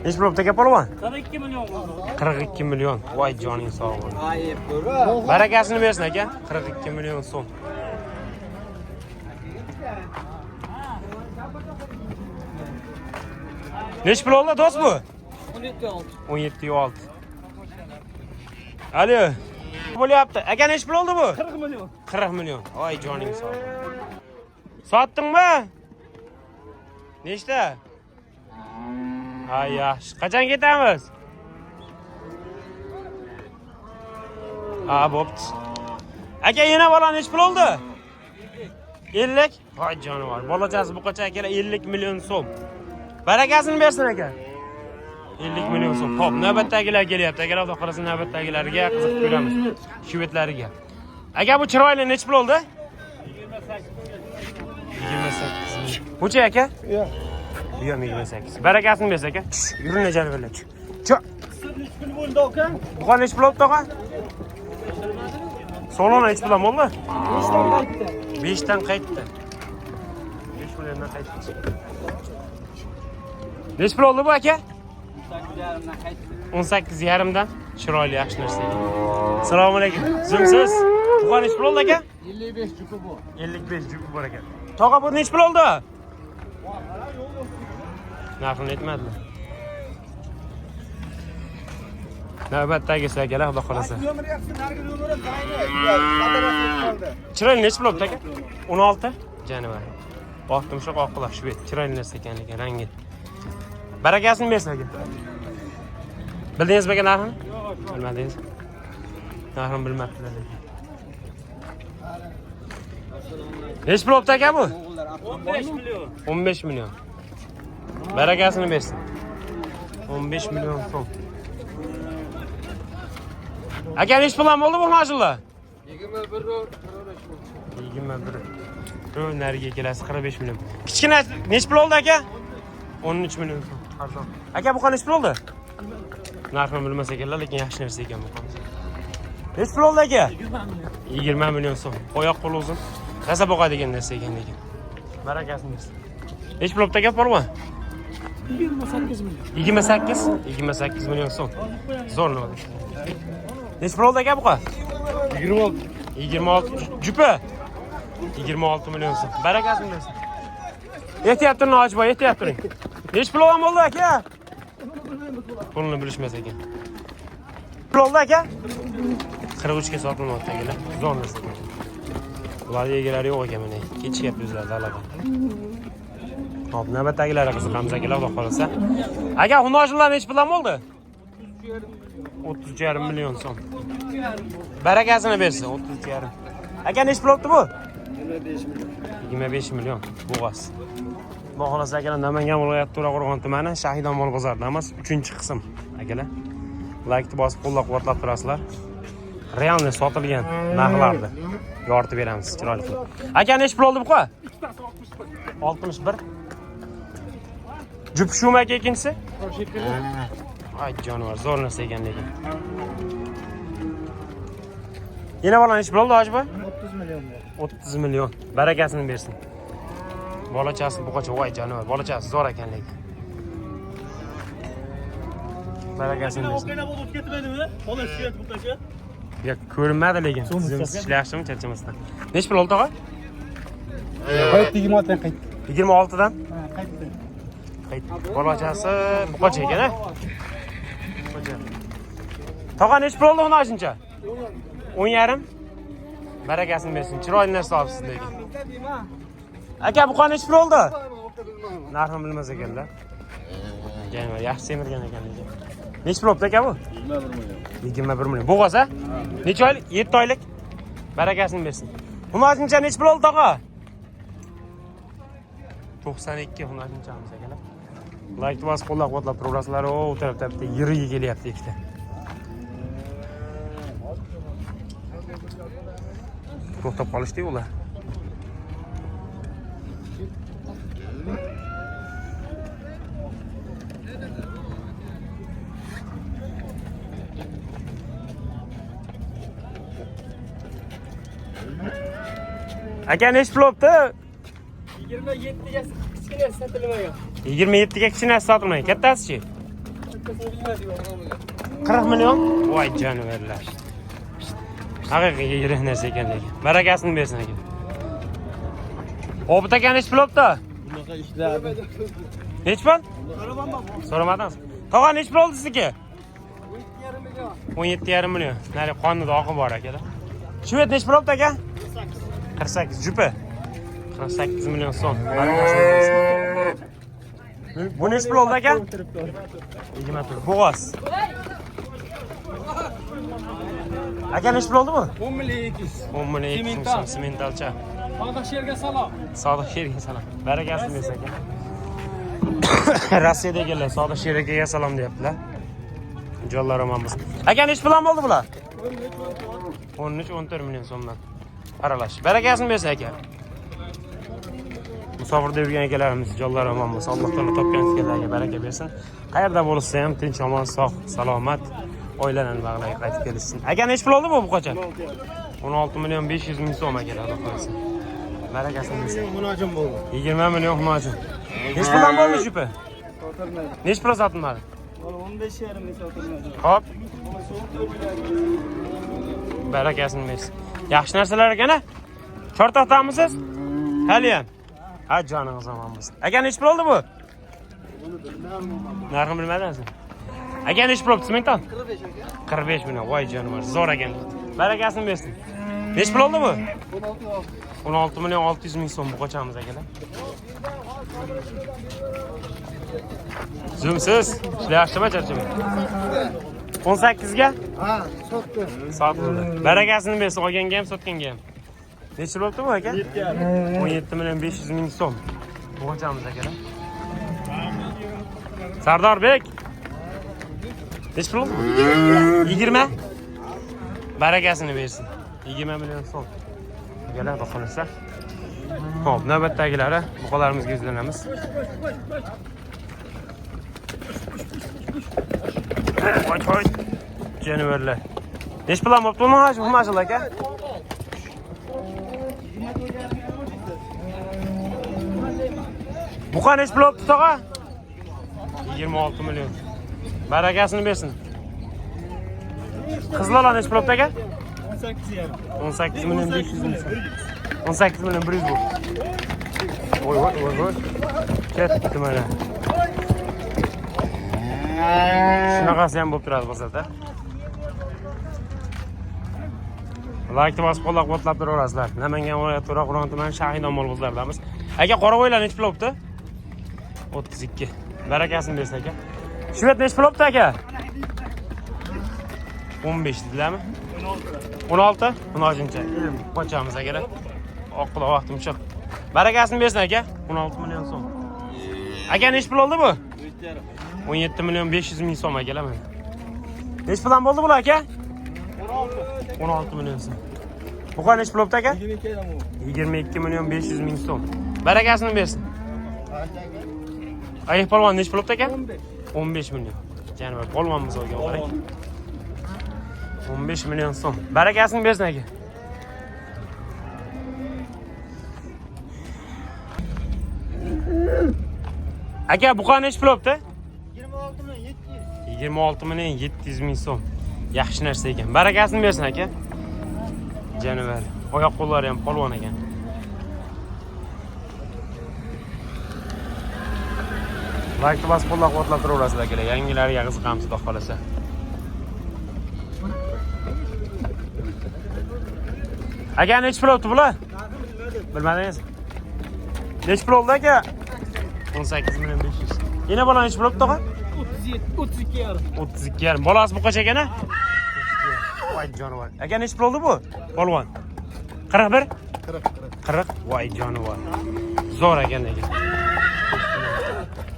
Neç bo'libdi aka polvon? 42 milyon oldu. 42 milyon. Voy joning sog' bo'ling. Ayıp bura. Barakasini bersin aka. 42 milyon so'm. Nech pul oldi do'st bu? 17.6. Alo. Bo'lyapti. Aka nech pul oldi bu? 40 milyon. 40 milyon. Voy joning sog' bo'ling. Sotdingmi? Nechta? Ay yaxshi. Qachon ketamiz? Ha, bo'pti. Aka yana bola nech pul oldi? 50. Voy jonivor. Bolachasi bu qacha aka 50 milyon so'm. Barakasini bersin aka. 50 milyon so'm. Xo'p, navbatdagilar kelyapti. Agar Xudo xolasa navbatdagilariga qiziqib ko'ramiz. Shvetlariga. Aka bu chiroyli nech pul oldi? 28. Buncha aka? Yo'q. Yo'q, 28. Barakasini bersin aka. Yuring jalbalar. Cho. 3 kun bo'ldi aka. Bu nech pul oldi tog'a? Solon nech pul oldi? 5 dan qaytdi. 5 milliondan qaytdi. Nech pul oldi bu aka? 18.5 dan. Chiroyli yaxshi narsa. Assalomu alaykum. Zo'msiz? Bu nech pul oldi aka? 55 jupi bu. 55 jupi bor ekan. Tog'a bu nech pul oldi? Narxini aytmadilar. Navbatdagi akalar Xudo xolasa. Chiroyli nech pul oldi aka? 16 januar. Vaqtimshoq oqlar shved. Chiroyli narsa ekanligi, rangi. Barakasini bersin aka. Bildingizmi aka narxini? Yo'q, bilmadingiz. Narxini bilmabdilar. Nech pul oldi aka bu? 15 milyon. 15 milyon. Barakasini bersin. 15 milyon so'm. Aka nech pul bo'ldi bu mashina? 21. To'y nariga kelasi 45 milyon. Kichkina nech pul oldi aka? 13 milyon so'm. Arzon. Aka bu qancha pul oldi? Narxini bilmas ekanlar, lekin yaxshi narsa ekan bu. Nech pul oldi aka? 20 milyon so'm. Oyoq qo'l uzun. Rasa boqadigan narsa ekan lekin. Barakasini bersin. Nech pul oldi aka polvon? 28 milyon. 28 milyon so'm. Zo'r nima. Nech pul oldi aka bu qa? 26. 26 jupa. 26 milyon so'm. Barakasini bersin. Ehtiyot turing Hojiboy, ehtiyot turing. Nech pul oldi aka? Pulni bilishmas ekan. Pul oldi aka? 43 ga sotilmoqda akalar. Zo'r narsa. Ularga egalari yo'q ekan mana. Kechyapti o'zlari dalada. Hop, navbatdagilarga qiziqamiz akalar, Xudo xolasa. Aka, xunojlar nech pul oldi? 30,5 milyon so'm. Barakasini bersin, 30,5. Aka, nech pul oldi bu? 25 milyon. Bo'g'az. Xudo xolasa akalar, Namangan viloyati To'raqo'rg'on tumani Shahidon Molg'ozordamas 3-qism. Akalar, like bosib qo'llab-quvvatlab turasizlar. Realni sotilgan narxlarni yoritib beramiz, chiroyli qilib. Aka, nech pul oldi bu qa? 61. Jup shumi aka ikkinchisi? Ay jonivor, zo'r narsa ekan lekin. Yana bola nech pul oldi Hojiboy? 30 milyon. 30 milyon. Barakasini bersin. Bolachasi bu qacha voy jonivor, bolachasi zo'r ekan lekin. Barakasini bersin. O'qina bo'lib ketmadimi? Bola shiyat bu qacha. Ya ko'rinmadi lekin. Siz ishlayapsizmi charchamasdan? Nech pul oldi tog'a? Qayt 26 dan qayt. 26 dan? Ha, qaytdi. Bolachasi bu qacha ekan-a? Tog'a nech pul oldi uni shuncha? 10,5. Barakasini bersin. Chiroyli narsa olibsiz lekin. Aka, bu qancha nech pul oldi? Narxini bilmas ekanlar. Janob, yaxshi semirgan ekan lekin. Nech pul oldi aka bu? 21 milyon. Bo'g'az a? Necha oylik? 7 oylik. Barakasini bersin. Xunojincha nech pul oldi tog'a? 92 xunojinchamiz akalar. Like bosib qo'llab-quvvatlab turasizlar. O tarafda bitta yiriga kelyapti ikkita. To'xtab qolishdi ular. Aka nech pul olibdi? 27 ga kichkina sotilmagan. 27 ga kichkinasi sotilmagan. Kattasi-chi? 40 milyon. Voy canavarlar. Haqiqiy yirik narsa ekan lekin. Barakasini bersin aka. Obit aka nech pul olibdi? Bunaqa ishlarni. Nech pul? So'ramadingiz. Tog'a nech pul oldi sizniki? 17,5 million. Nari qonida oqi bor akalar. Shvet nech pul olibdi aka? 48 jupa. 48 million so'm. Bu nech pul oldi aka? 24. Bo'g'oz. Aka nech pul oldi bu? 10 million 200. 10 million 200 so'm sementalcha. Sodiq Sherga salom. Sodiq Sherga salom. Barakasini bersin aka. Rossiyadagilar Sodiq Sherga salom deyaptilar. Jonlar omonmiz. Aka nech pul oldi bular? 13-14 million so'mdan. Aralash. Barakasini bersin aka. Musofirda yurgan akalarimiz jonlar omonmiz. Alloh taolo topgan fikrlarga baraka bersin. Qayerda bo'lsa ham tinch, omon, sog', salomat oilalarning bag'riga qaytib kelishsin. Aka nech pul oldi bu qocha? 16 million 500 ming so'm akalar, Alloh qo'ysin. Barakasini bersin. Munojim bo'ldi. 20 million hunojim. Nech puldan bo'ldi shupa? Sotilmaydi. Nech pul sotilmadi? 15,5 ming sotilmaydi. Hop. Barakasini bersin. Yaxshi narsalar ekan-a? Chortoqdamisiz? Haliyam. Ha, joningiz omon bo'lsin. Aka nech pul oldi bu? Narxini bilmadingizmi? Aka nech pul oldi sementan? 45 aka. 45 million. Voy jonivor, zo'r ekan. Barakasini bersin. Nech pul oldi bu? 16 million 600 ming so'm bu qochamiz akalar. Zoomsiz, ishlayapsizmi, charchamay? 18 ga? Ha, sotdi. Sotildi. Barakasini bersin, olganga ham, sotganga ham. Necha bo'libdi bu aka? 17 million 500 ming so'm. Bu qochamiz akalar. Sardorbek. Necha pul oldi? 20. Barakasini bersin. 20 million so'm. Akalar baxonsa. Xo'p, navbatdagilari buqalarimizga yuzlanamiz. Voy. Jonivorlar. Nech pul olibdi uni hajm mashal aka? Buqa nech pul olibdi tog'a? 26 million. Barakasini bersin. Qizlola nech pul olibdi aka? 18 million 500 ming. 18 million 100 bu. Voy. Ketdi mana. Shunaqasi ham bo'lib turadi bozorda. Like bosib qo'llab-quvvatlab turaverasizlar. Namangan viloyati To'raqo'rg'on tumani Shahidon molbozorlarimiz. Aka qoravoylar nech pul olibdi? 32. Barakasini bersin aka. Shvet nech pul olibdi aka? 15 dedilarmi? 16. 16-chi. Qochamiz akalar. Oqquloq vaqtim chiq. Barakasini bersin aka. 16 million so'm. Aka nech pul oldi bu? 17 million 500 ming so'm akalar mana. Nech puldan bo'ldi bular aka? 16 million so'm. Bu qancha nech pul olibdi aka? 22 million 500 ming so'm. Barakasini bersin. Ayiq polvon nech pul olibdi aka? 15 million. Janob polvonimiz olgan qarang. 15 million so'm. Barakasini bersin aka. Aka bu qancha nech pul olibdi? 26 million 700 ming so'm. Yaxshi narsa ekan. Barakasini bersin aka. Janob. Oyoq qo'llari ham polvon ekan. Like bosib qo'llab-quvvatlab turaverasizlar akalar. Yangilariga qiziqamiz, xudo xolasa. Aka nech pul olibdi bular? Bilmadingiz? Nech pul oldi aka? 18 million 500. Yana bola nech pul olibdi tog'a? 32 yarim. 32 yarim. Bolasi bu qancha ekan-a? Voy jonivor. Aka nech pul oldi bu? Polvon. 41? 40. Voy jonivor. Zo'r ekan aka.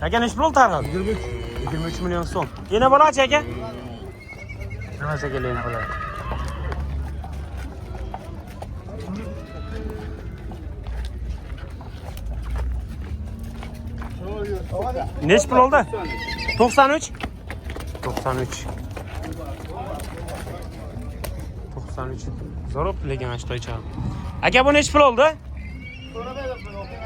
Aka nech pul oldi tarqal? 23 million so'm. Yana bola-chi aka? Nimasi kelaydi bular? Nech pul oldi? 93? 93. 93. Zo'roq lekin ashtoycha. Aka bu nech pul oldi?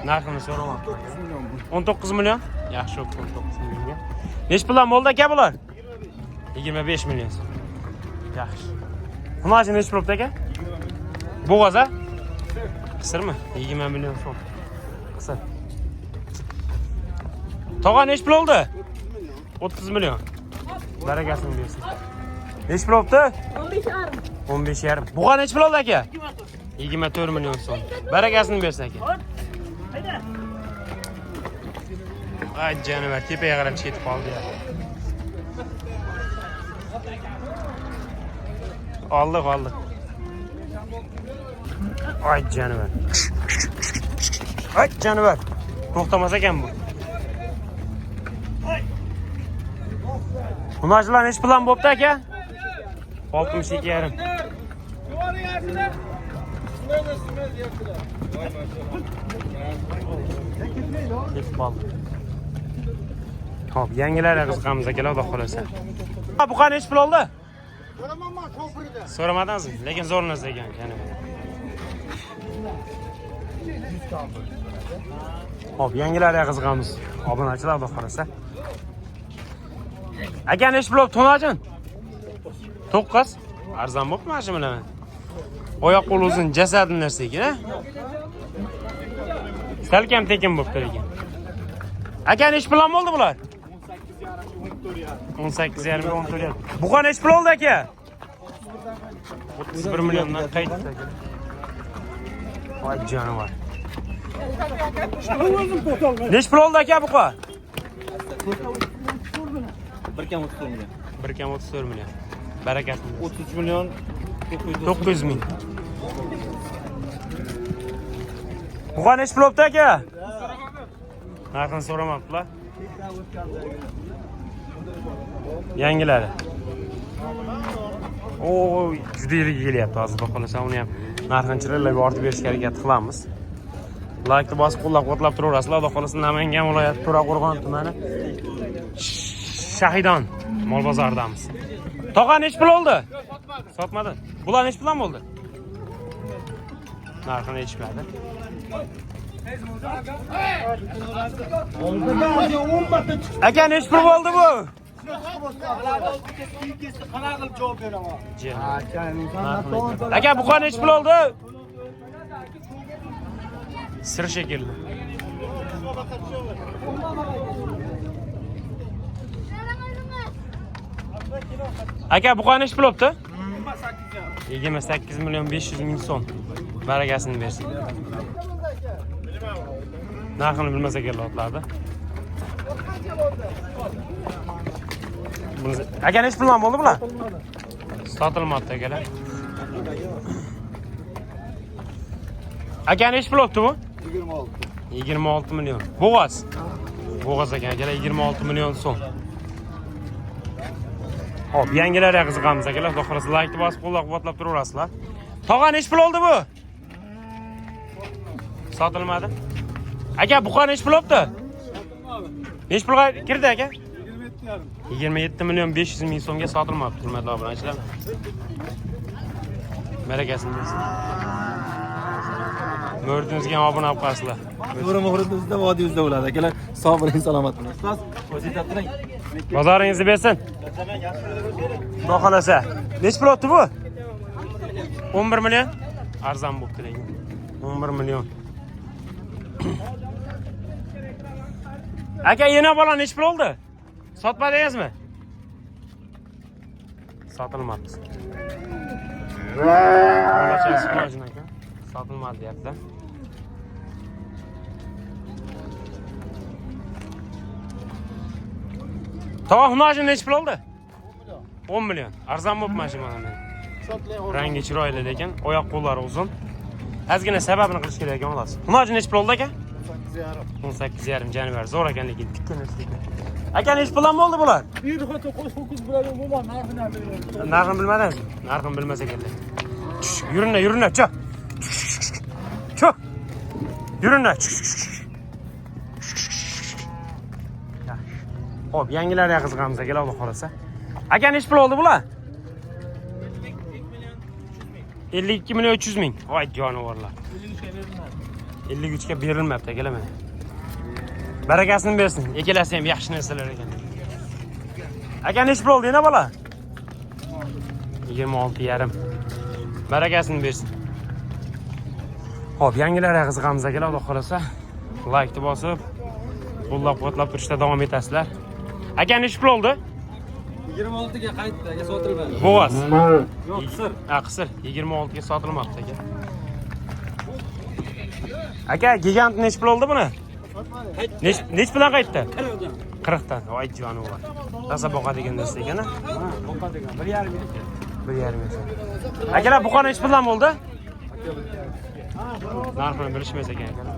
Narxini so'ramoqman. 19 million. Yaxshi, 19 millionga. Neç puldan bo'ldi aka bular? 25 million. Yaxshi. Xunoji neç bo'libdi aka? Bo'g'oz a? Qisirmi? 20 million so'm. Qisir. Tog'a neç pul oldu? 30 million. Barakasini bersin. Neç pul oldu? 15,5. Buğa neç pul oldu aka? 24 million so'm. Barakasini bersin aka. Ay canavar tepeye qarab ketib qoldi ya. Aldık. Ay canavar. Ay canavar. To'xtamas ekan bu. Xunojilar neç plan bo'pti aka? 62,5. Ketib qoldi. Hop, yangilarga qiziqamiz akalar, xudo xolasa. Bu qani neç pul oldi? So'ramadingizmi? Lekin zo'rnaz ekan, yana. Hop, yangilarga qiziqamiz. Obunachilar, xudo xolasa. Aka neç pul oldi tonajin? 9. Arzon bo'pmi mana shu bilan? Oyoq qo'l uzun jasadni narsa ekan, a? Salkam tekin bo'pti lekin. Aka neç pul oldi bular? 18,5 14. Bu qani neç pul oldi aka? 31 milliondan qaytdi aka. Voy canavar. Neç pul oldi aka bu qa? 1,34 million. 1,34 million. Barakatli. 33 million 900 ming. Bu qa neç pul oldi aka? Narxini so'ramabdilar. Yangilari. Oy, juda yirik kelyapti hozir. Xudo xolasa uni ham narxini chiroyli ortib berishga harakat qilamiz. Like bosib qo'llab-quvvatlab turaverasizlar. Xudo xolasa Namangan viloyati To'raqo'rg'on tumani Shahidon mol bozoridamiz. Tog'a neç pul oldi? Sotmadi. Bular neç puldan bo'ldi? Narxini aytishmadi. Aka neç pul bo'ldi bu? Aka bu qani neç pul oldi? Sir shekilli. Aka bu qani neç pul oldi? 28 milyon 500 ming so'm. Barakasini bersin. Narxini bilmasa kelayotlardi. Aka neç puldan bo'ldi bular? Sotilmadi akalar. Aka neç pul oldi bu? 26 milyon. Bo'g'oz. Bo'g'oz aka, akalar 26 milyon so'm. Hop, yangilarga qiziqamiz akalar. Xudo xolasa like bosib qo'llab-quvvatlab turaverasizlar. Tog'a neç pul oldi bu? Sotilmadi. Aka bu qani neç pul oldi? Neç pulga kirdi aka? 27 milyon 500 ming so'mga sotilmabdi, hurmatli obunachilar. Barakasini bersin. Mo'rdingizga obuna bo'lib qolasizlar. Mo'rdingizda vodiyingizda bo'ladi akalar. Sog' bo'ling, salomat bo'ling. Ustoz, o'zingiz turing. Bozoringizni bersin. Xudo xolasa. Nech pul o'tdi bu? 11 million. Arzon bo'pti lekin. 11 million. Aka, yana bola nech pul oldi? Sotmadingizmi? Sotilmadi. Bolachasi qilojin aka. Sotilmadi deyapti. Tog'a hunojin nech pul oldi? 10 million. Arzon bo'pti mashina mana. Rangi chiroyli lekin oyoq qo'llari uzun. Ozgina sababini qilish kerak ekan xolos. Hunojin nech pul oldi aka? 18,5 janivar. Zo'r ekan lekin tikkanasi. Aka nech puldan bo'ldi bular? Bir xo'ta qo'sh bilan bo'lgan narxini Narxini bilmadingizmi? Narxini bilmasa kerak. Yuringlar, cho. Cho. Yuringlar. Hop, yangilarga qiziqamiz akalar, Xudo xolasa. Aka nech pul oldi bular? 52 milyon 300 ming. Voy jonivorlar. 53 ga berilmabdi akalar mana. Barakasini bersin. Ekalasi ham yaxshi narsalar ekan. Aka nechi pul oldi yana bola? 26,5. Barakasini bersin. Xo'p, yangilarga qiziqamiz akalar, Xudo xolasa. Like bosib, qo'llab-quvvatlab turishda davom etasizlar. Aka nechi pul oldi? 26 ga qaytdi, aka sotilmadi. Bo'g'oz. Yo'q, qisir. Qisir 26 ga sotilmoqda aka. Aka, gigant nechi pul oldi buni? Nechi bilan qaytdi? 40 dan. Voy jonivar. Tasa boqadigan narsa ekan-a? Boqadigan 1,5 ming. 1,5 ming. Akalar, bu qon nechi puldan bo'ldi? Narxini bilishmaysiz ekan akalar.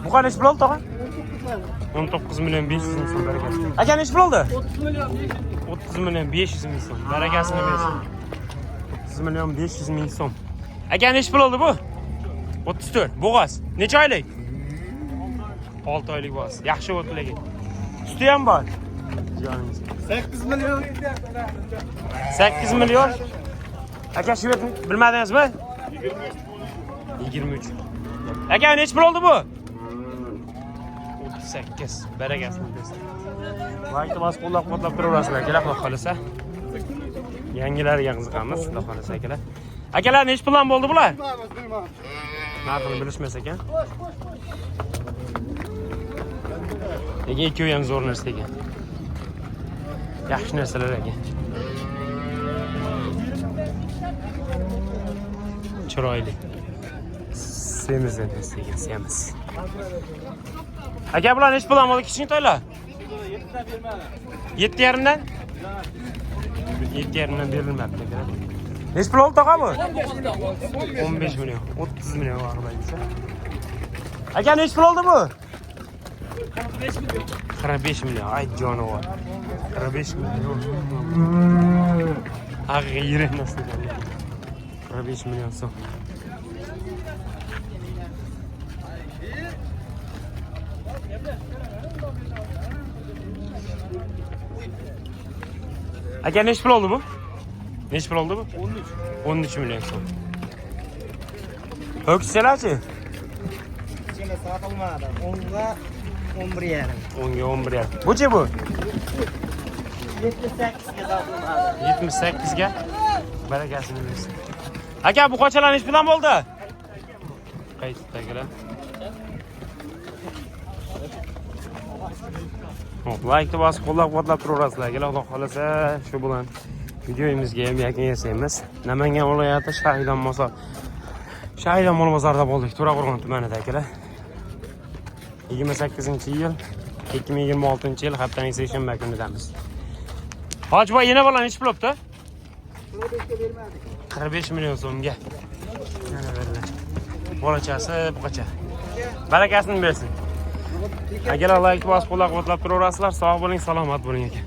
Bu qon nechi pul oldi tog'a? 19 million 500 ming so'm barakasi. Aka nechi pul oldi? 30 million 500 ming so'm. Barakasini bersin. 30 million 500 ming so'm. Aka nechi pul oldi bu? 34. Bo'g'oz. Necha oylik? 6 oylik bo'g'oz. Yaxshi o'tdi lekin. Suti ham bor. Joningiz. 8 million. 8 million. Aka shu yerni bilmadingizmi? 23. Aka nechi pul oldi bu? 38. Barakasini bersin. Vaqti bas qo'llab-quvvatlab turaverasizlar akalar, xudo xolasa. Yangilariga qiziqamiz, xudo xolasa akalar. Akalar nechi puldan bo'ldi bular? Narxini bilishmas ekan. Lekin ikkovi ham zo'r narsa ekan. Yaxshi narsalar ekan. Chiroyli. Semiz narsa ekan, semiz. Aka bular nechi puldan bo'ldi kichik to'ylar? 7,5 dan? 7,5 dan berilmabdi aka. Nechi pul oldi tog'a bu? 15 million, 30 million vaqtdagisi. Aka nechi pul oldi bu? 45 million. Ay jonivar. 45 million. Haqiqiy yirik narsa ekan. 45 million so'm. Aka nechi pul oldi bu? Nechi pul oldi bu? 13 million so'm. Ho'kizchalarchi? Chela sotilmadi. 10 ga 11,5. 10 ga 11,5. Buchi bu? 78 ga sotilmadi. 78 ga. Barakasini bersin. Aka bu qochalar nechi puldan bo'ldi? Qaytdilar. Hop, like bosib qo'llab-quvvatlab turaverasizlar. Xudo xolasa, shu bilan videomizga ham yakun yasaymiz. Namangan viloyati Shahidon Molbozorda bo'ldik, To'raqo'rg'on tumanida akalar. 28-yil 2026-yil haftaning seshanba kunidamiz. Hojiboy yana bola nechi pul olibdi? 45 million so'mga. Mana beriladi. Bolachasi buqacha. Barakasini bersin. Agar like bosib qo'llab-quvvatlab turaverasizlar, sog' bo'ling, salomat bo'ling aka.